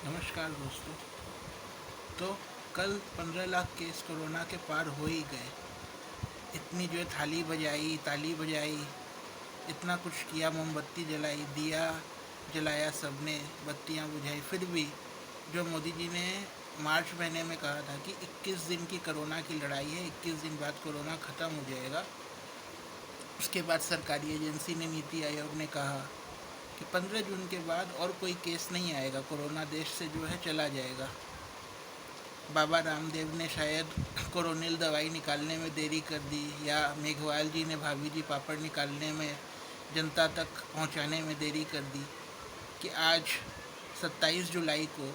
नमस्कार दोस्तों। तो कल 15 लाख केस कोरोना के पार हो ही गए। इतनी जो है थाली बजाई, ताली बजाई, इतना कुछ किया, मोमबत्ती जलाई, दिया जलाया, सबने बत्तियां बुझाई, फिर भी जो मोदी जी ने मार्च महीने में कहा था कि 21 दिन की कोरोना की लड़ाई है, 21 दिन बाद कोरोना ख़त्म हो जाएगा। उसके बाद सरकारी एजेंसी ने, नीति आयोग ने कहा कि 15 जून के बाद और कोई केस नहीं आएगा, कोरोना देश से जो है चला जाएगा। बाबा रामदेव ने शायद कोरोनिल दवाई निकालने में देरी कर दी, या मेघवाल जी ने भाभी जी पापड़ निकालने में, जनता तक पहुंचाने में देरी कर दी कि आज 27 जुलाई को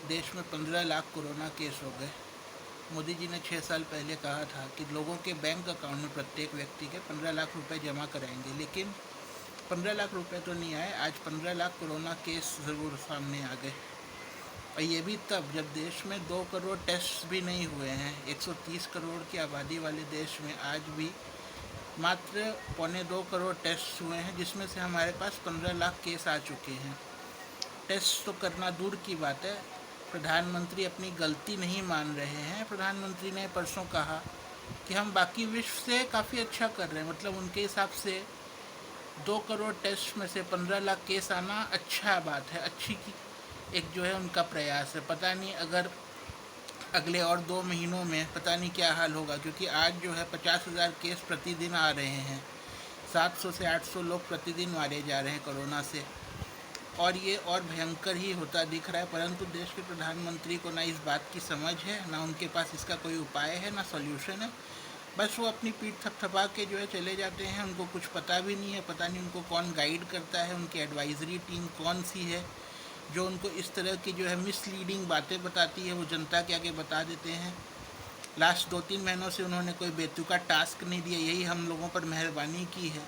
देश में 15 लाख कोरोना केस हो गए। मोदी जी ने 6 साल पहले कहा था कि लोगों के बैंक अकाउंट में प्रत्येक व्यक्ति के 15 लाख रुपए जमा कराएंगे, लेकिन 15 लाख रुपए तो नहीं आए। आज 15 लाख कोरोना केस ज़रूर सामने आ गए, और ये भी तब जब देश में 2 करोड़ टेस्ट भी नहीं हुए हैं। 130 करोड़ की आबादी वाले देश में आज भी मात्र 1.25 करोड़ टेस्ट हुए हैं, जिसमें से हमारे पास 15 लाख केस आ चुके हैं। टेस्ट तो करना दूर की बात है, प्रधानमंत्री अपनी गलती नहीं मान रहे हैं। प्रधानमंत्री ने परसों कहा कि हम बाकी विश्व से काफ़ी अच्छा कर रहे हैं, मतलब उनके हिसाब से 2 करोड़ टेस्ट में से 15 लाख केस आना अच्छा बात है, अच्छी की एक जो है उनका प्रयास है। पता नहीं अगर अगले और 2 महीनों में पता नहीं क्या हाल होगा, क्योंकि आज जो है 50,000 केस प्रतिदिन आ रहे हैं, 700 से 800 लोग प्रतिदिन मारे जा रहे हैं कोरोना से, और ये और भयंकर ही होता दिख रहा है। परंतु देश के प्रधानमंत्री को ना इस बात की समझ है, ना उनके पास इसका कोई उपाय है, ना सॉल्यूशन है। बस वो अपनी पीठ थपथपा के जो है चले जाते हैं। उनको कुछ पता भी नहीं है, पता नहीं उनको कौन गाइड करता है, उनकी एडवाइजरी टीम कौन सी है जो उनको इस तरह की जो है मिसलीडिंग बातें बताती है, वो जनता के आगे बता देते हैं। लास्ट 2-3 महीनों से उन्होंने कोई बेतुका टास्क नहीं दिया, यही हम लोगों पर मेहरबानी की है।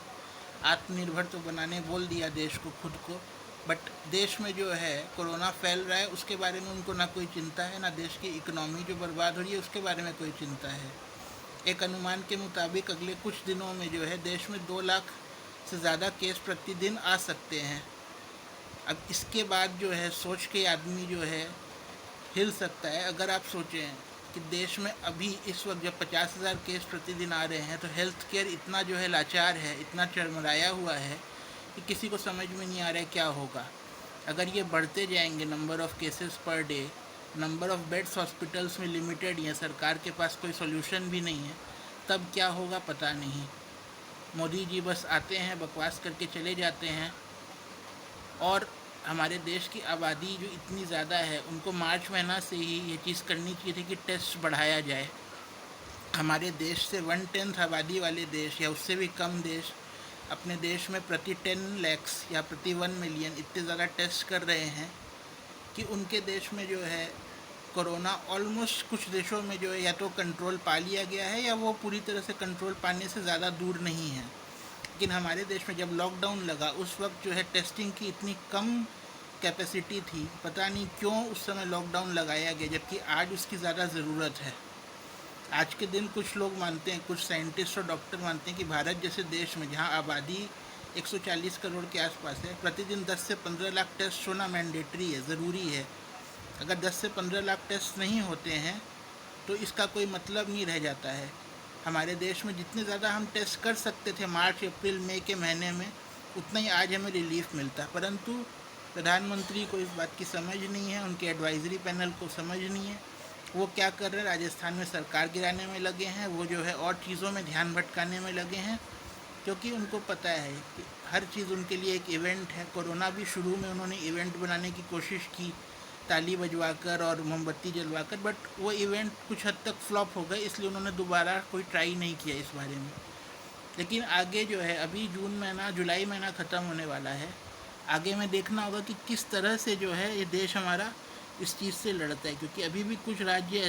आत्मनिर्भर तो बनाने बोल दिया देश को, खुद को, बट देश में जो है कोरोना फैल रहा है उसके बारे में उनको ना कोई चिंता है, ना देश की इकोनॉमी जो बर्बाद हो रही है उसके बारे में कोई चिंता है। एक अनुमान के मुताबिक अगले कुछ दिनों में जो है देश में 2 लाख से ज़्यादा केस प्रतिदिन आ सकते हैं। अब इसके बाद जो है सोच के आदमी जो है हिल सकता है। अगर आप सोचें कि देश में अभी इस वक्त जब 50,000 केस प्रतिदिन आ रहे हैं, तो हेल्थ केयर इतना जो है लाचार है, इतना चरमराया हुआ है कि किसी को समझ में नहीं आ रहा है क्या होगा। अगर ये बढ़ते जाएंगे number of cases per day, number of beds hospitals में लिमिटेड ही है, सरकार के पास कोई सॉल्यूशन भी नहीं है, तब क्या होगा पता नहीं। मोदी जी बस आते हैं, बकवास करके चले जाते हैं, और हमारे देश की आबादी जो इतनी ज़्यादा है, उनको मार्च महीना से ही ये चीज़ करनी चाहिए थी कि टेस्ट बढ़ाया जाए। हमारे देश से 1/10 आबादी वाले देश या उससे भी कम देश अपने देश में प्रति 10 लाख या प्रति 1 मिलियन इतने ज़्यादा टेस्ट कर रहे हैं कि उनके देश में जो है कोरोना ऑलमोस्ट कुछ देशों में जो है या तो कंट्रोल पा लिया गया है, या वो पूरी तरह से कंट्रोल पाने से ज़्यादा दूर नहीं है। लेकिन हमारे देश में जब लॉकडाउन लगा उस वक्त जो है टेस्टिंग की इतनी कम कैपेसिटी थी, पता नहीं क्यों उस समय लॉकडाउन लगाया गया, जबकि आज उसकी ज़्यादा ज़रूरत है। आज के दिन कुछ लोग मानते हैं, कुछ साइंटिस्ट और डॉक्टर मानते हैं कि भारत जैसे देश में जहां आबादी 140 करोड़ के आसपास है, प्रतिदिन 10 से 15 लाख टेस्ट होना मैंडेटरी है, ज़रूरी है। अगर 10 से 15 लाख टेस्ट नहीं होते हैं तो इसका कोई मतलब नहीं रह जाता है। हमारे देश में जितने ज़्यादा हम टेस्ट कर सकते थे मार्च अप्रैल मई के महीने में, उतना ही आज हमें रिलीफ मिलता, परंतु प्रधानमंत्री को इस बात की समझ नहीं है, उनके एडवाइजरी पैनल को समझ नहीं है। वो क्या कर रहे हैं, राजस्थान में सरकार गिराने में लगे हैं, वो जो है और चीज़ों में ध्यान भटकाने में लगे हैं, क्योंकि उनको पता है कि हर चीज़ उनके लिए एक इवेंट है। कोरोना भी शुरू में उन्होंने इवेंट बनाने की कोशिश की, ताली बजवाकर और मोमबत्ती जलवाकर, बट वो इवेंट कुछ हद तक फ्लॉप हो गए, इसलिए उन्होंने दोबारा कोई ट्राई नहीं किया इस बारे में। लेकिन आगे जो है अभी जून महीना, जुलाई महीना ख़त्म होने वाला है, आगे में देखना होगा कि किस तरह से जो है ये देश हमारा इस चीज़ से लड़ता है, क्योंकि अभी भी कुछ राज्य ऐसे